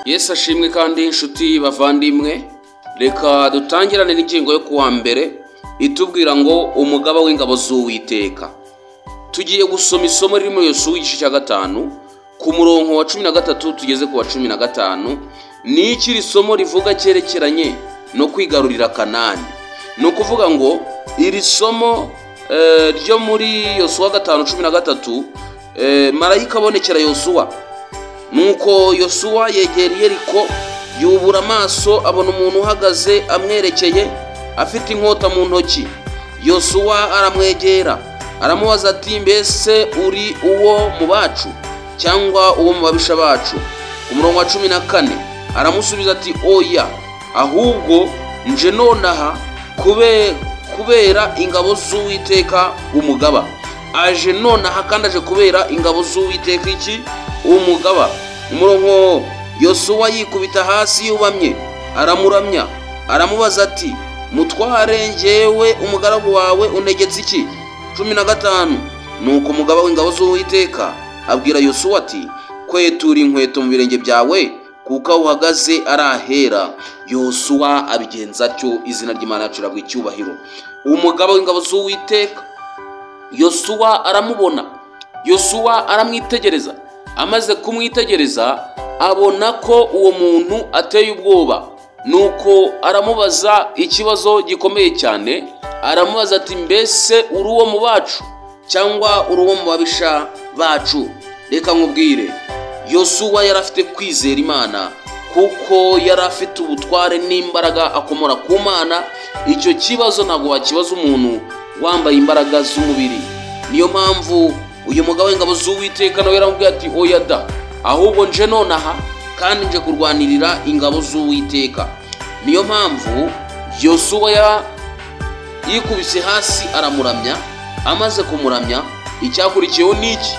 Yesu ashimwe kandi inshuti bavandimwe, reka dutangirane n'ingingo yo kuwa mbere itubwira ngo umugaba w'ingabo z'Uwiteka. Tugiye gusoma isomo riri muri Yosuwa igice cya 5 ku murongo wa 13 tugeze ku wa 15. Ni iki isomo rivuga cyerekeranye no kwigarurira Kanani. No kuvuga ngo iri somo ryo muri Yosuwa 5:13 marayika abonekera Yosuwa. Nuko Yosuwa yegera Yeriko, yubura amaso abona umuntu uhagaze amwerekeye afite inkota mu ntoki. Yosuwa aramwegera aramubaza ati, mbese uri uwo mu bacu cyangwa uwo mu babisha bacu? Ku murongo wa 14 aramusubiza ati, oya, ahubwo nje nonaha kubera ingabo z'Uwiteka umugaba. Aje nonaha kandi aje kubera ingabo z'Uwiteka iki? Umugaba. Umurongo Yosuwa yikubita hasi yubamye aramuramya aramubaza ati, mutware njyewe umugaragu wawe untegetse iki? 15 Nuko umugaba w'ingabo z'Uwiteka abwira Yosuwa ati, kwetura inkweto mu birenge byawe kuko uhagaze arahera. Yosuwa abigenza atyo, izina ry'Imana yacu rirabwa icyubahiro. Umugaba w'ingabo z'Uwiteka Yosuwa aramubona. Yosuwa aramwitegereza. Amaze kumwitegereza abona ko uwo muntu ateye ubwoba. Nuko aramubaza ikibazo gikomeye cyane. Aramubaza ati, mbese uri uwo mu bacu cyangwa uri uwo mu babisha bacu? Reka nkubwire, Yosuwa yari afite kwizera Imana kuko yari afite ubutware n'imbaraga akomora ku Mana. Icyo kibazo ntabwo wakibaza umuntu wambaye imbaraga z'umubiri. Niyo mpamvu uyu mugabo w'ingabo z'Uwiteka nawe yaramubwiye ati, oya da, ahubwo nje nonaha kandi nje kurwanirira ingabo z'Uwiteka. Niyo mpamvu Yosuwa yikubise hasi aramuramya. Amaze kumuramya, icyakurikiyeho niki?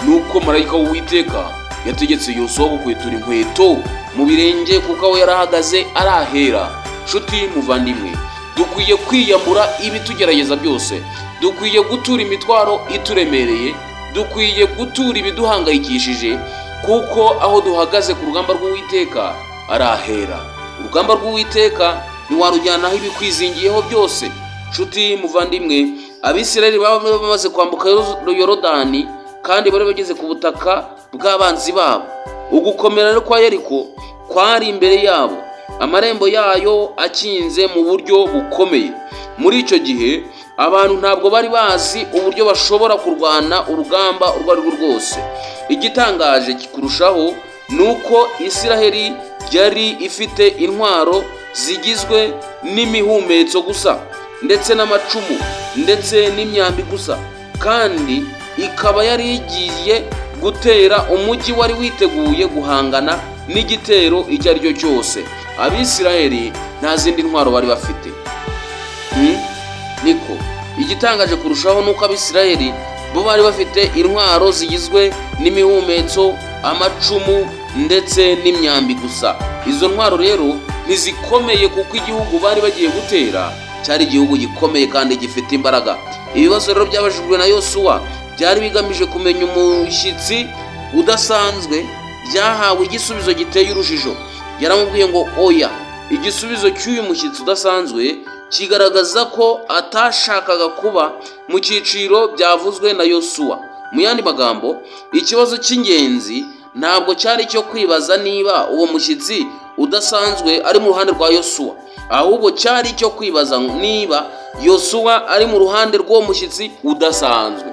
Nuko marayika w'Uwiteka yategetse Yosuwa gukwetura inkweto mu birenge kuko aho yarahagaze arahera. Nshuti muvandimwe, dukwiye kwiyambura ibitugerageza byose. Dukwiye gutura imitwaro ituremereye. Dukwiye gutura ibiduhangayikishije kuko aho duhagaze ku rugamba rw'Uwiteka arahera. Urugamba rw'Uwiteka ntiwarujyanaho ibikwizingiyeho byose. Nshuti muvandimwe, Abisirayeli baba bamaze kwambuka Yorodani kandi bari bageze ku butaka bw'abanzi babo. Ugukomera rero kwa Yeriko kwari imbere yabo, amarembo yayo akinze mu buryo bukomeye. Muri icyo gihe abantu ntabwo bari bazi uburyo bashobora kurwana urugamba urwo ari rwo rwose. Igitangaje kurushaho nuko Isiraheli yari ifite intwaro zigizwe n'imihumetso gusa ndetse n'amacumu ndetse n'imyambi gusa, kandi ikaba yari igiye gutera umujyi wari witeguye guhangana n'igitero icyo ari cyo cyose. Abisiraheli nta zindi ntwaro bari bafite. Niko igitangaje kurushaho nuko Abisiraheli bo bari bafite intwaro zigizwe n'imihumetso, amacumu ndetse n'imyambi gusa. Izo ntwaro rero ntizikomeye kuko igihugu bari bagiye gutera cyari igihugu gikomeye kandi gifite imbaraga. Ibibazo rero byabajijwe na Yosuwa byari bigamije kumenya umushyitsi udasanzwe. Byahawe igisubizo giteye urujijo. Yaramubwiye ngo oya. Igisubizo cy'uyu mushyitsi udasanzwe kigaragaza ko atashakaga kuba mu cyiciro byavuzwe na Yosuwa. Mu yandi magambo, ikibazo cy'ingenzi ntabwo cyari cyo kwibaza niba uwo mushyitsi udasanzwe ari mu ruhande rwa Yosuwa, ahubwo cyari cyo kwibaza niba Yosuwa ari mu ruhande rw'uwo mushyitsi udasanzwe.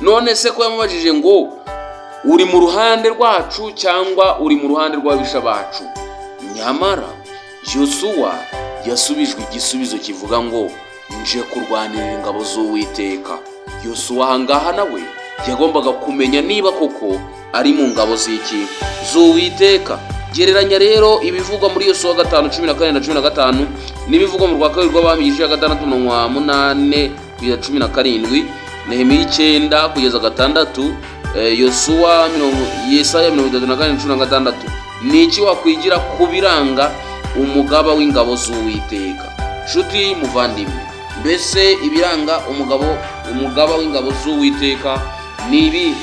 None se ko yamubajije ngo uri mu ruhande rwacu cyangwa uri mu ruhande rw'abisha bacu? Nyamara Yosuwa yasubijwe igisubizo kivuga ngo nje kurwanirira ingabo z'Uwiteka. Yosuwa ahangaha nawe yagombaga kumenya niba koko ari mu ngabo z'Uwiteka. Gereranya rero ibivugwa muri Yosuwa 5:14 na 15 n'ibivugwa mu rwa kabiri rw'Abami igice cya 6:8 kugeza 17, Nehemiya 9 kugeza 6, Yosuwa Yesaya 34:16. Ni iki wakwigira ku biranga umugaba w'ingabo z'Uwiteka? Nshuti muvandimwe, mbese ibiranga umugaba w'ingabo z'Uwiteka ni ibihe?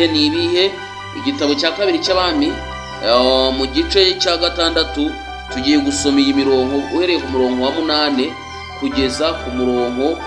Ni ibihe? Igitabo cya kabiri cy'Abami mu gice cya gatandatu tugiye gusoma iyi mirongo uhereye ku murongo wa 8 kugeza ku murongo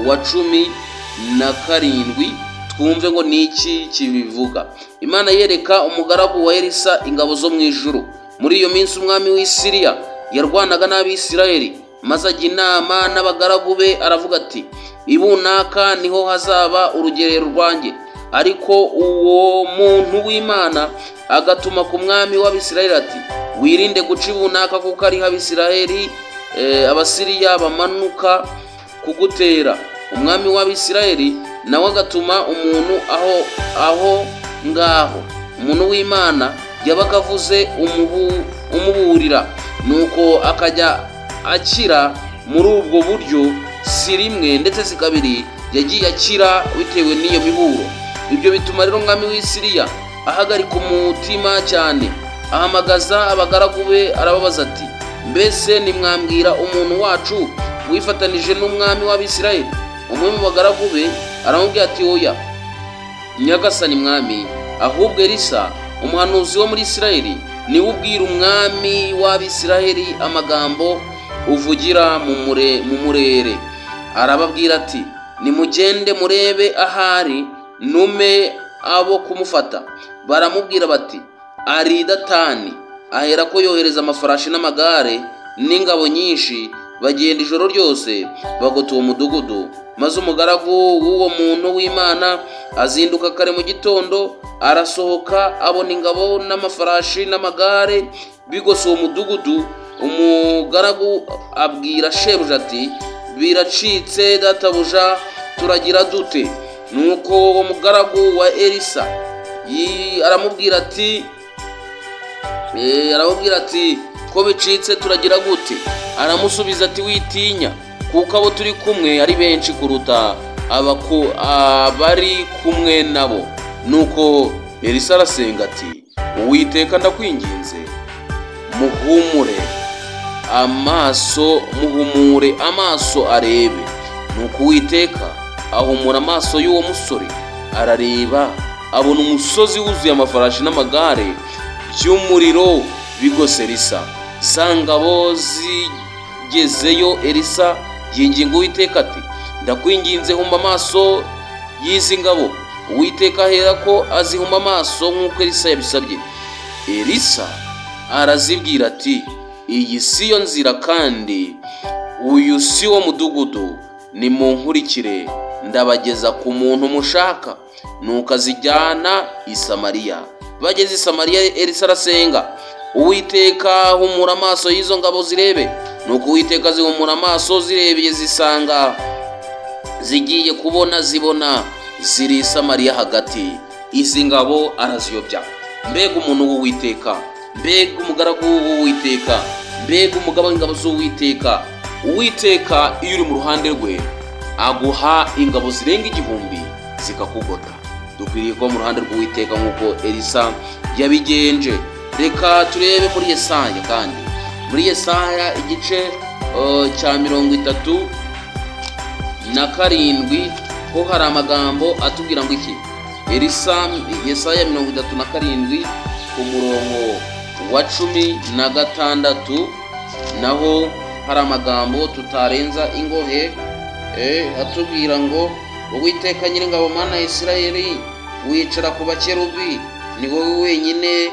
wa 17 twumve ngo niki kibivuga. Imana yereka umugaragu wa Elisa ingabo zo mu ijuru. Muri iyo minsi umwami w'Isiriya yarwanaga n'Abisirayeli, maze ajya inama n'abagaragu be aravuga ati, ibunaka niho hazaba urugerero rwanjye. Ariko uwo muntu w'Imana agatuma ku mwami w'Abisirayeli ati, wirinde guca ibunaka kuko ari Abisirayeli Abasiriya bamanuka kugutera. Umwami w'Abisirayeli nawe agatuma umuntu aho ngaho. Umuntu w'Imana yabaga avuze umuburira, nuko akajya akira. Muri ubwo buryo si rimwe ndetse si kabiri yagiye akira bitewe n'iyo miburo. Ibyo bituma rero umwami w'Isiriya ahagarika umutima cyane, ahamagaza abagaragu be arababaza ati, mbese nimwambwira umuntu wacu wifatanije n'umwami w'Abisirayeli? Umwe mu bagaragu be aramubwira ati, oya nyagasani mwami, ahubwo Elisa umuhanuzi wo muri Isirayeli niwe ubwira umwami w'Abisirayeli amagambo uvugira mu murere. Arababwira ati, nimugende murebe ahari nume abo kumufata. Baramubwira bati, ari Datani. Ahera ko yohereza amafarashi n'amagare n'ingabo nyinshi, bagenda ijoro ryose bagota uwo mudugudu. Maze umugaragu w'uwo muntu w'Imana azinduka kare mu gitondo, arasohoka abona ingabo n'amafarashi n'amagare bigose uwo mudugudu. Umugaragu abwira shebuja ati, biracitse databuja, turagira dute? Nuko uwo mugaragu wa Elisa aramubwira ati, ko bicitse turagira gute? Aramusubiza ati, witinya, kuko abo turi kumwe ari benshi kuruta abari kumwe nabo. Nuko Elisa arasenga ati, Uwiteka ndakwinginze, muhumure amaso arebe. Nuko Uwiteka ahumura amaso y'uwo musore, arareba abona umusozi wuzuye amafarashi n'amagare by'umuriro bigose Elisa. Sangabo zigezeyo, Elisa yinginga Uwiteka ati, ndakwinginze humba amaso y'izi ngabo. Uwiteka ahera ko azihuma amaso nk'uko Elisa yabisabye. Elisa arazibwira ati, iyi si yo nzira kandi uyu si wo mudugudu, nimunkurikire ndabageza ku muntu mushaka. Nuko azijyana i Samariya. Bageze i Samariya, Elisa arasenga, Uwiteka humura amaso y'izo ngabo zirebe. Nuko Uwiteka zihumura amaso, zirebeye zisanga zigiye zibona ziri i Samariya hagati. Izi ngabo araziyobya. Mbega umuntu w'Uwiteka, mbega umugaragu w'Uwiteka, mbega umugabo w'ingabo z'Uwiteka. Uwiteka iyo uri mu ruhande rwe aguha ingabo zirenga 1000 zikakugota. Dukwiriye kuba mu ruhande rw'Uwiteka nk'uko Elisa yabigenje. Reka turebe muri Yesaya, kandi muri Yesaya igice cya 37 ho hari amagambo atubwira ngo iki. Yesaya 37 ku murongo wa 16 naho hari amagambo tutarenza ingohe atubwira ngo, Uwiteka Nyiringabo Mana ya Isirayeli, wicara ku bakerubi, ni wowe wenyine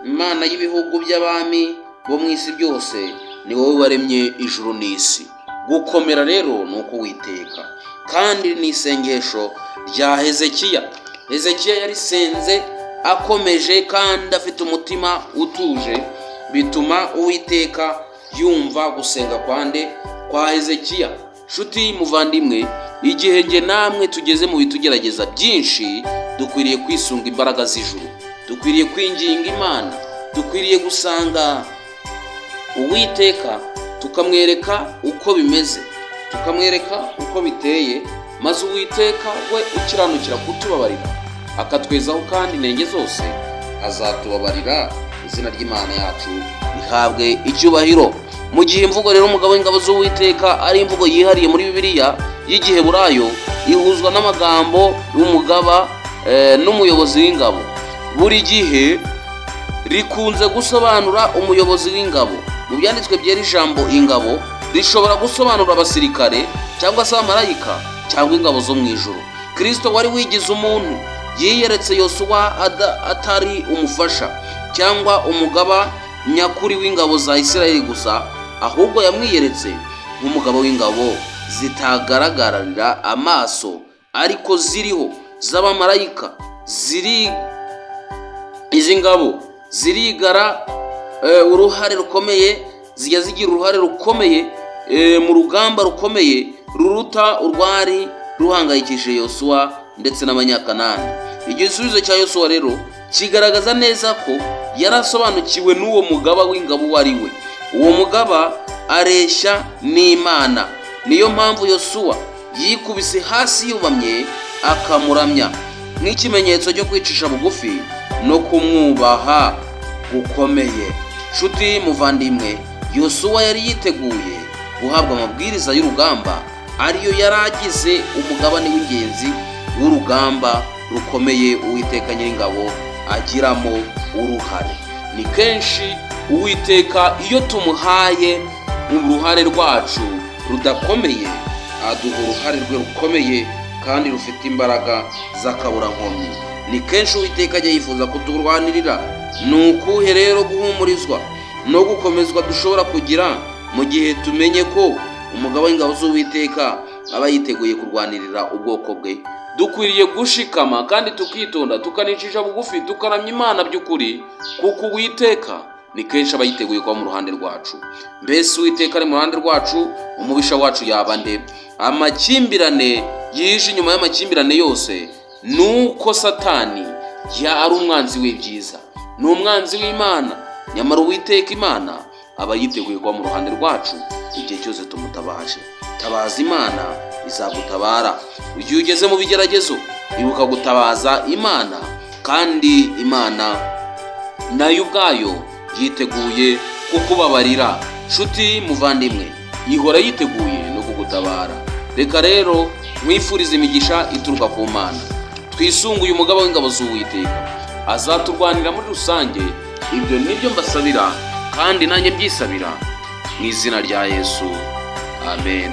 Imana y'ibihugu by'abami bo mu isi byose, ni wowe waremye ijuru n'isi. Gukomera rero nuko Uwiteka. Kandi ni isengesho rya Hezekiya. Hezekiya yarisenze akomeje kandi afite umutima utuje, bituma Uwiteka yumva gusenga kwa Hezekiya. Nshuti muvandimwe, igihe nge namwe tugeze mu bitugerageza byinshi, dukwiriye kwisunga imbaraga z'ijuru, dukwiriye kwinginga Imana, dukwiriye gusanga Uwiteka tukamwereka uko bimeze, tukamwereka uko biteye, maze Uwiteka we ukiranukira kutubabarira, akatwezaho kandi intenge zose azatubabarira. Izina ry'Imana yacu rihabwe icyubahiro. Mu gihe imvugo rero umugabo w'ingabo z'Uwiteka ari imvugo yihariye muri Bibiliya y'igiheburayo, ihuzwa n'amagambo y'umugaba n'umuyobozi w'ingabo. Buri gihe rikunze gusobanura umuyobozi w'ingabo. Mu byanditswe byera ijambo ingabo rishobora gusobanura abasirikare cyangwa se abamarayika cyangwa ingabo zo mu ijuru. Kristo wari wigize umuntu yiyeretse Yosuwa atari umufasha cyangwa umugaba nyakuri w'ingabo za Isirayeli gusa, ahubwo yamwiyeretse nk'umugabo w'ingabo zitagaragarira amaso ariko ziriho z'abamarayika. Izi ngabo zirigara uruhare rukomeye, zijya zigira uruhare rukomeye mu rugamba rukomeye ruruta urwari ruhangayikishije Yosuwa ndetse n'abanyakanani. Igisubizo cya Yosuwa rero kigaragaza neza ko yarasobanukiwe n'uwo mugaba w'ingabo uwo ari we. Uwo mugaba areshya n'Imana, niyo mpamvu Yosuwa yikubise hasi yubamye akamuramya nk'ikimenyetso cyo kwicisha bugufi no kumwubaha gukomeye. Nshuti muvandimwe, Yosuwa yari yiteguye guhabwa amabwiriza y'urugamba, ariyo yaragize umugabane w'ingenzi w'urugamba rukomeye Uwiteka Nyiringabo agiramo uruhare. Ni kenshi Uwiteka iyo tumuhaye mu ruhare rwacu rudakomeye, aduha uruhare rwe rukomeye kandi rufite imbaraga z'akaburankomyi. Ni kenshi Uwiteka ajya yifuza kuturwanirira. Ni ukuhe rero guhumurizwa no gukomezwa dushobora kugira mu gihe tumenye ko umugabo w'ingabo z'Uwiteka aba yiteguye kurwanirira ubwoko bwe? Dukwiriye gushikama kandi tukitonda, tukanicisha bugufi, tukaramya Imana by'ukuri, kuko Uwiteka ni kenshi aba yiteguye kuba mu ruhande rwacu. Mbese Uwiteka ari mu ruhande rwacu, umubisha wacu yaba nde? Amakimbirane yije inyuma y'amakimbirane yose nuko Satani ari umwanzi w'ibyiza, ni umwanzi w'Imana. Nyamara Uwiteka Imana aba yiteguye kuba mu ruhande rwacu igihe cyose tumutabaje. Tabaza Imana izagutabara. Igihe ugeze mu bigeragezo, ibuka gutabaza Imana, kandi Imana nayo ubwayo yiteguye kukubabarira. Nshuti muvandimwe, ihora yiteguye no kugutabara. Reka rero mwifurize imigisha ituruka ku Mana. Twisunguye umugaba w'ingabo z'Uwiteka, azaturwanira muri rusange. Ibyo nibyo mbasabira kandi nanjye byisabira mu izina rya Yesu. Amen.